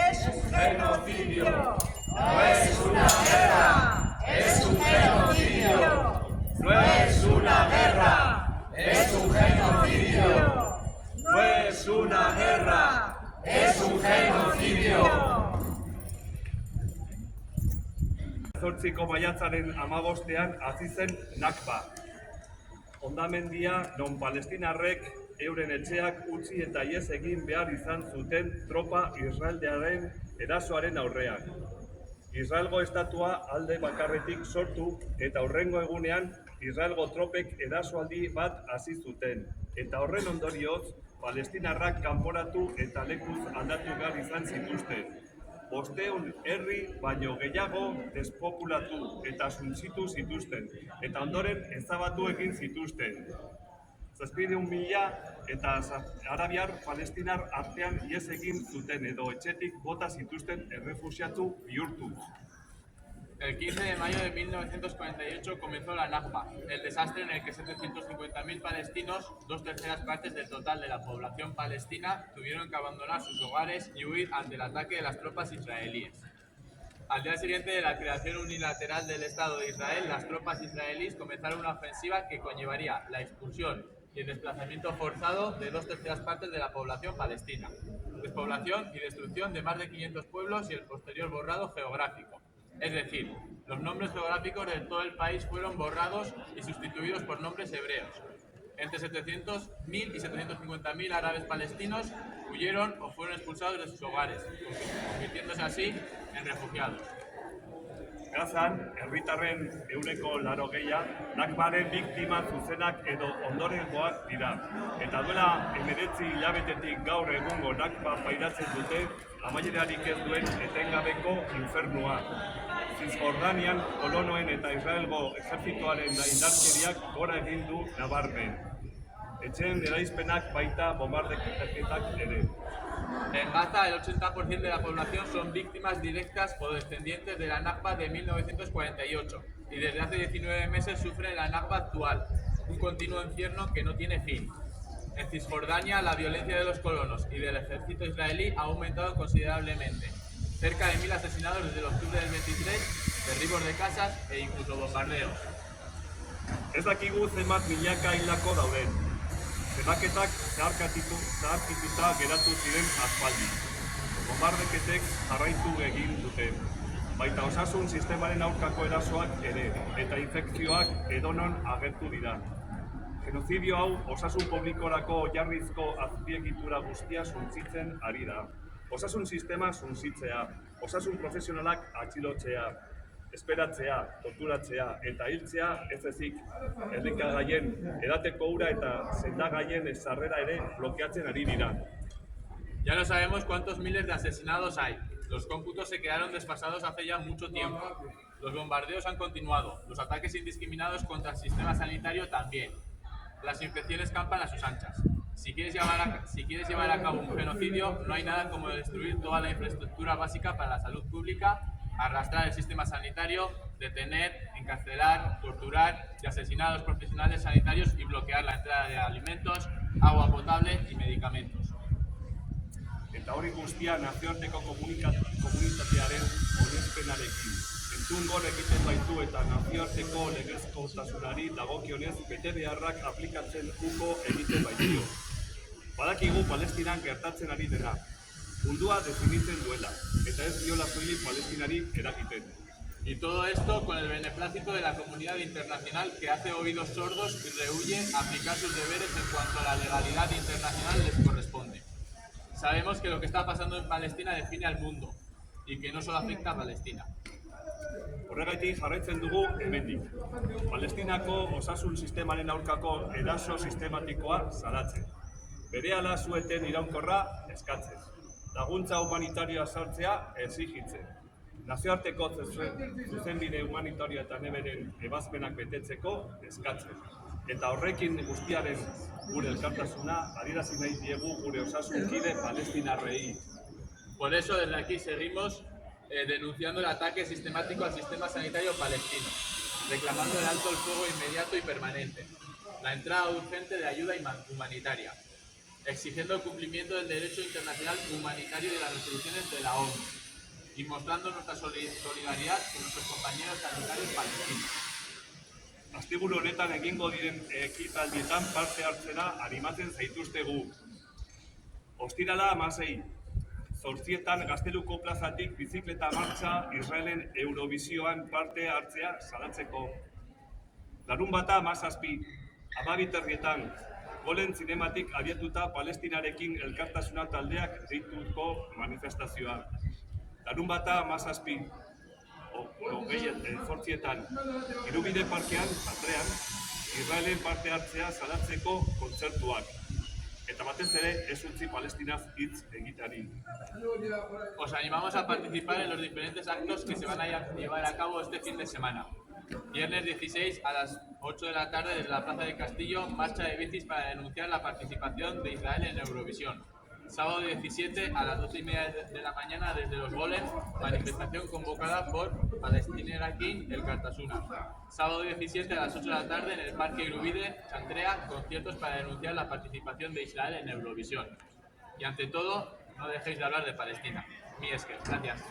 Es un genocidio. No es una guerra. Es un genocidio. No es una guerra. Es un genocidio. No es una guerra. Es un genocidio. Zortziko maiatzaren 15ean hasi zen Nakba. Hondamendia non palestinarrek euren etxeak utzi eta ihes egin behar izan zuten tropa israeldarren erasoaren aurrean. Israelgo estatua alde bakarretik sortu eta hurrengo egunean Israelgo tropek erasoaldi bat hasi zuten. Eta horren ondorioz, palestinarrak kanporatu eta lekuz aldatu behar izan zituzten. 500 herri baino gehiago despopulatu eta suntsitu zituzten, eta ondoren ezabatu egin zituzten. 700.000 eta arabiar palestinar artean ihes egin zuten edo etxetik bota zituzten errefuxiatu bihurtu. El 15 de mayo de 1948 comenzó la Nakba, el desastre en el que 750.000 palestinos, 2/3 partes del total de la población palestina, tuvieron que abandonar sus hogares y huir ante el ataque de las tropas israelíes. Al día siguiente de la creación unilateral del Estado de Israel, las tropas israelíes comenzaron una ofensiva que conllevaría la expulsión y el desplazamiento forzado de 2/3 partes de la población palestina, despoblación y destrucción de más de 500 pueblos y el posterior borrado geográfico. Es decir, los nombres geográficos de todo el país fueron borrados y sustituidos por nombres hebreos. Entre 700.000 y 750.000 árabes palestinos huyeron o fueron expulsados de sus hogares, convirtiéndose así en refugiados. Gazan, herritarren 80% Nakbaren biktima zuzenak edo ondorengoak dira. Eta duela 19 hilabetetik gaur egungo Nakba pairatzen dute amaierarik ez duen etengabeko infernua. Cisjordanian kolonoen eta Israelgo ejertzitoaren indarkeriak gora egin du nabarmen. Etxeen eraispenak baita bombardeketak ere. En Gaza, el 80% de la población son víctimas directas o descendientes de la Nakba de 1948 y desde hace 19 meses sufren la Nakba actual, un continuo infierno que no tiene fin. En Cisjordania, la violencia de los colonos y del ejército israelí ha aumentado considerablemente. Cerca de 1000 asesinados desde el octubre del 23, derribos de casas e incluso bombardeos. Ez dakigu zenbat milaka hildako dauden. Zenbaketak zaharkituta geratu ziren aspaldi. Bombardeketek jarraitu egin dute. Baita osasun sistemaren aurkako erasoak ere, eta infekzioak edonon agertu dira. Genozidio hau osasun publikorako oinarrizko azpiegitura guztia suntsitzen ari da. Osasun sistema suntsitzea, osasun profesionalak atxilotzea, esperatzea, torturatzea eta hiltzea ez ezik elikagaien, edateko ura eta sendagaien sarrera ere blokeatzen ari dira. Ya no sabemos cuántos miles de asesinados hay. Los cómputos se quedaron desfasados hace ya mucho tiempo. Los bombardeos han continuado, los ataques indiscriminados contra el sistema sanitario también. Las infecciones campan a sus anchas. Si quieres llevar a cabo un genocidio, no hay nada como destruir toda la infraestructura básica para la salud pública, arrastrar el sistema sanitario, detener, encarcelar, torturar y asesinar a los profesionales sanitarios y bloquear la entrada de alimentos, agua potable y medicamentos. Eta hori guztia nazioarteko komunitatearen onespenarekin. Entzun gor egiten baitu eta nazioarteko legezkotasunari dagokionez bete beharrak aplikatzen uko egiten baitio. Badakigu Palestinan gertatzen ari dena. Mundua definitzen duela, eta ez diola soilik palestinari eragiten. Y todo esto con el beneplácito de la comunidad internacional que hace oídos sordos y rehúye aplicar sus deberes en cuanto a la legalidad internacional les corresponde. Sabemos que lo que está pasando en Palestina define al mundo y que no solo afecta a Palestina. Horregatik jarraitzen dugu hemendik. Palestinako osasun sistemaren aurkako eraso sistematikoa salatzen. Berehala zueten iraunkorra eskatzen. Laguntza humanitarioa sartzea exigitzen. Nazioarteko zuzenbide humanitarioa eta neberen ebazpenak betetzeko eskatzen. Eta horrekin guztiaren gure elkartasuna adierazi nahi diegu gure osasunkide palestinarrei. Por eso desde aquí seguimos denunciando el ataque sistemático al sistema sanitario palestino, reclamando el alto el fuego inmediato y permanente, la entrada urgente de ayuda humanitaria, exigiendo el cumplimiento del derecho internacional humanitario y de las resoluciones de la ONU y mostrando nuestra solidaridad con nuestros compañeros sanitarios palestinos. Asteburu honetan egingo diren ekitaldietan parte hartzera animatzen zaituztegu. Ostirala 16. 8 Gazteluko plazatik bizikleta martxa Israelen Eurovisioan parte hartzea salatzeko. Larunbata 17. 12:00 Golen zinematik abiatuta Palestinarekin elkartasuna taldeak deituko manifestazioa. Larunbata 17. 8:00 Irubide parkean, Santrean, Israelen parte hartzea salatzeko kontzertuak. Eta batez ere, ez utzi Palestinaz hitz egiteari. Os animamos a participar en los diferentes actos que se van a llevar a cabo este fin de semana. Viernes 16 a las 8 de la tarde desde la Plaza del Castillo, marcha de bicis para denunciar la participación de Israel en Eurovisión. Sábado 17 a las 12:30 de la mañana desde los Golen, manifestación convocada por Palestinarekin Elkartasuna. Sábado 17 a las 8 de la tarde en el Parque Irubide, Chantrea, conciertos para denunciar la participación de Israel en Eurovisión. Y ante todo, no dejéis de hablar de Palestina. Mi esker, gracias.